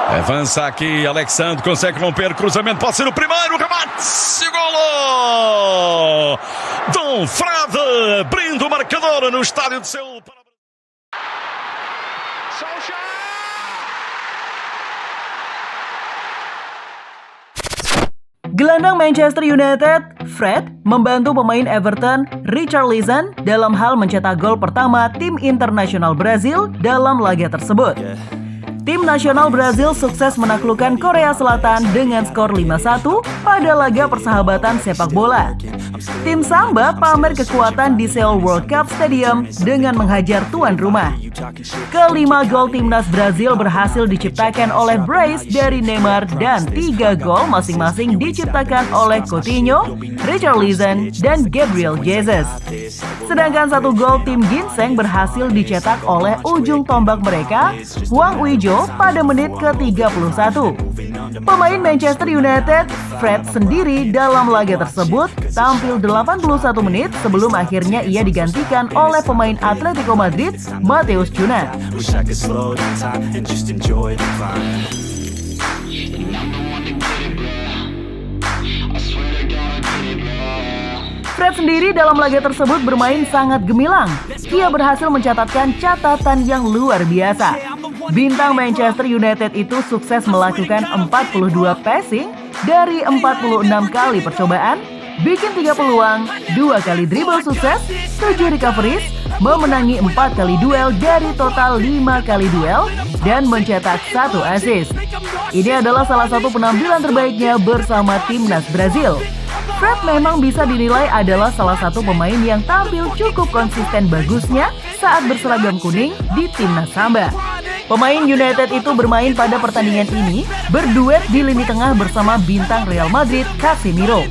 Avança aqui, Alexandre consegue romper, cruzamento, pode ser o primeiro, remate, golo! Dom Frade abrindo o marcador no estádio de Seul. Gelandang Manchester United, Fred, membantu pemain Everton, Richarlison, dalam hal mencetak gol pertama tim internasional Brazil dalam laga tersebut. Tim nasional Brazil sukses menaklukkan Korea Selatan dengan skor 5-1 pada laga persahabatan sepak bola. Tim Samba pamer kekuatan di Seoul World Cup Stadium dengan menghajar tuan rumah. Kelima gol timnas Brazil berhasil diciptakan oleh Brace dari Neymar dan 3 gol masing-masing diciptakan oleh Coutinho, Richarlison, dan Gabriel Jesus. Sedangkan 1 gol tim Ginseng berhasil dicetak oleh ujung tombak mereka, Hwang Ui-jo, pada menit ke-31. Pemain Manchester United, Fred sendiri dalam laga tersebut tampil 81 menit sebelum akhirnya ia digantikan oleh pemain Atletico Madrid, Matheus Cunha. Fred sendiri dalam laga tersebut bermain sangat gemilang. Ia berhasil mencatatkan catatan yang luar biasa. Bintang Manchester United itu sukses melakukan 42 passing dari 46 kali percobaan, bikin 3 peluang, 2 kali dribble sukses, 7 recoveries, memenangi 4 kali duel dari total 5 kali duel, dan mencetak 1 assist. Ini adalah salah satu penampilan terbaiknya bersama timnas Brazil. Fred memang bisa dinilai adalah salah satu pemain yang tampil cukup konsisten bagusnya saat berseragam kuning di timnas Samba. Pemain United itu bermain pada pertandingan ini berduet di lini tengah bersama bintang Real Madrid, Casemiro.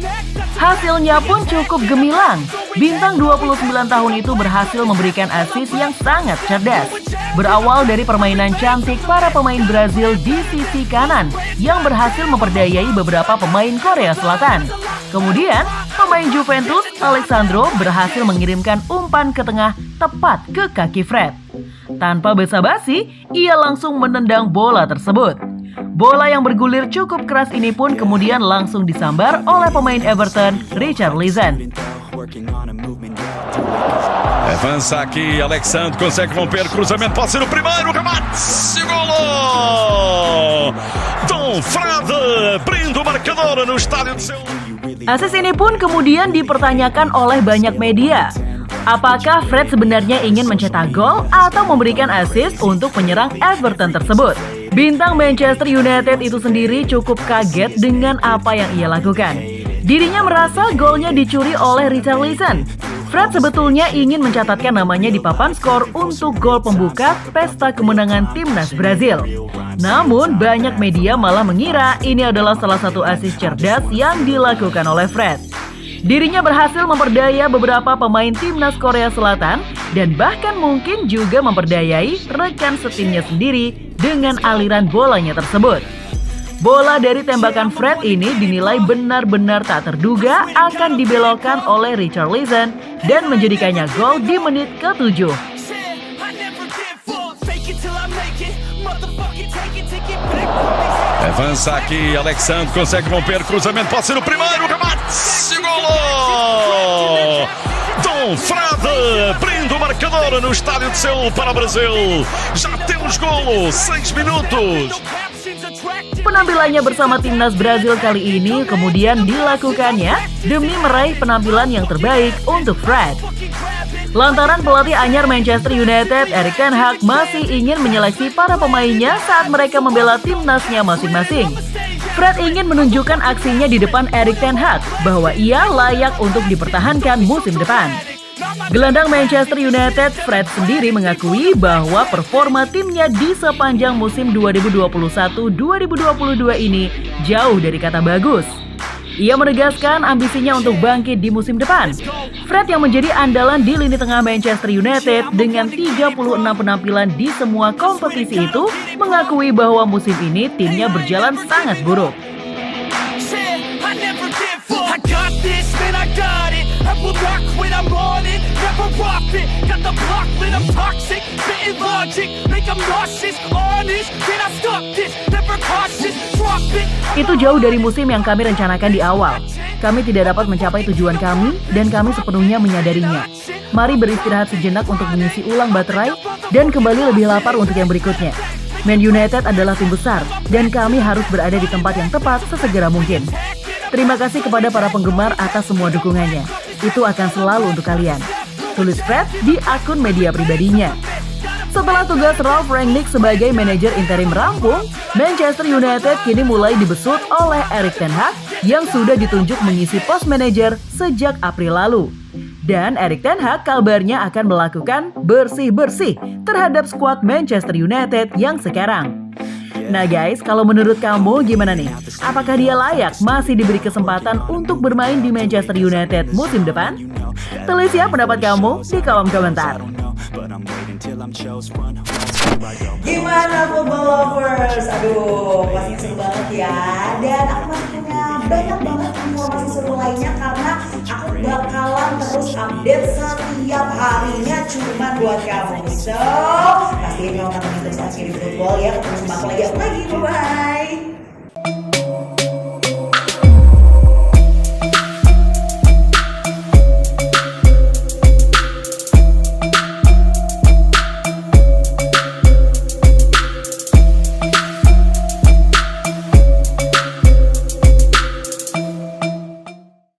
Hasilnya pun cukup gemilang. Bintang 29 tahun itu berhasil memberikan assist yang sangat cerdas. Berawal dari permainan cantik para pemain Brazil di sisi kanan yang berhasil memperdayai beberapa pemain Korea Selatan. Kemudian, pemain Juventus, Alexandro, berhasil mengirimkan umpan ke tengah tepat ke kaki Fred. Tanpa basa-basi, ia langsung menendang bola tersebut. Bola yang bergulir cukup keras ini pun kemudian langsung disambar oleh pemain Everton, Richarlison. Avança aqui, Alexandre consegue romper, cruzamento, pode ser o primeiro, remate, golo! Dom Frade abrindo o marcador no estádio de Seul. Assist ini pun kemudian dipertanyakan oleh banyak media. Apakah Fred sebenarnya ingin mencetak gol atau memberikan assist untuk penyerang Everton tersebut? Bintang Manchester United itu sendiri cukup kaget dengan apa yang ia lakukan. Dirinya merasa golnya dicuri oleh Richarlison. Fred sebetulnya ingin mencatatkan namanya di papan skor untuk gol pembuka pesta kemenangan timnas Brazil. Namun banyak media malah mengira ini adalah salah satu assist cerdas yang dilakukan oleh Fred. Dirinya berhasil memperdaya beberapa pemain timnas Korea Selatan dan bahkan mungkin juga memperdayai rekan setimnya sendiri dengan aliran bolanya tersebut. Bola dari tembakan Fred ini dinilai benar-benar tak terduga akan dibelokkan oleh Richarlison dan menjadikannya gol di menit ke-7. Avança aqui, Alexandre consegue romper, cruzamento, pode ser o primeiro, remate, golo! Dom Frade abrindo o marcador no estádio de Seul para o Brasil. Já temos golo, 6 minutos. Penampilannya bersama timnas Brazil kali ini kemudian dilakukannya demi meraih penampilan yang terbaik untuk Fred. Lantaran pelatih anyar Manchester United, Erik ten Hag, masih ingin menyeleksi para pemainnya saat mereka membela timnasnya masing-masing. Fred ingin menunjukkan aksinya di depan Erik ten Hag bahwa ia layak untuk dipertahankan musim depan. Gelandang Manchester United, Fred sendiri mengakui bahwa performa timnya di sepanjang musim 2021-2022 ini jauh dari kata bagus. Ia menegaskan ambisinya untuk bangkit di musim depan. Fred yang menjadi andalan di lini tengah Manchester United dengan 36 penampilan di semua kompetisi itu mengakui bahwa musim ini timnya berjalan sangat buruk. will not quit, I'm on it, never off it. Got the block lit, I'm toxic, spitting logic, make them nauseous, honest. Can I stop this? Never cautious, drop it. Itu jauh dari musim yang kami rencanakan di awal. Kami tidak dapat mencapai tujuan kami dan kami sepenuhnya menyadarinya. Mari beristirahat sejenak untuk mengisi ulang baterai dan kembali lebih lapar untuk yang berikutnya. Man United adalah tim besar dan kami harus berada di tempat yang tepat sesegera mungkin. Terima kasih kepada para penggemar atas semua dukungannya. Itu akan selalu untuk kalian. Tulis Fred di akun media pribadinya. Setelah tugas Ralf Rangnick sebagai manajer interim rampung, Manchester United kini mulai dibesut oleh Erik ten Hag yang sudah ditunjuk mengisi pos manajer sejak April lalu. Dan Erik ten Hag kabarnya akan melakukan bersih-bersih terhadap skuad Manchester United yang sekarang. Nah guys, kalau menurut kamu gimana nih? Apakah dia layak masih diberi kesempatan untuk bermain di Manchester United musim depan? Tulis ya pendapat kamu di kolom komentar. Gimana football lovers? Aduh, pasti seru banget ya. Dan aku masih punya banyak banget informasi seru lainnya karena aku bakalan terus update setiap harinya cuman buat kamu. So, pastiin kamu pantengin terus Askiri Football ya. Ketemu sama aku lagi. Bye.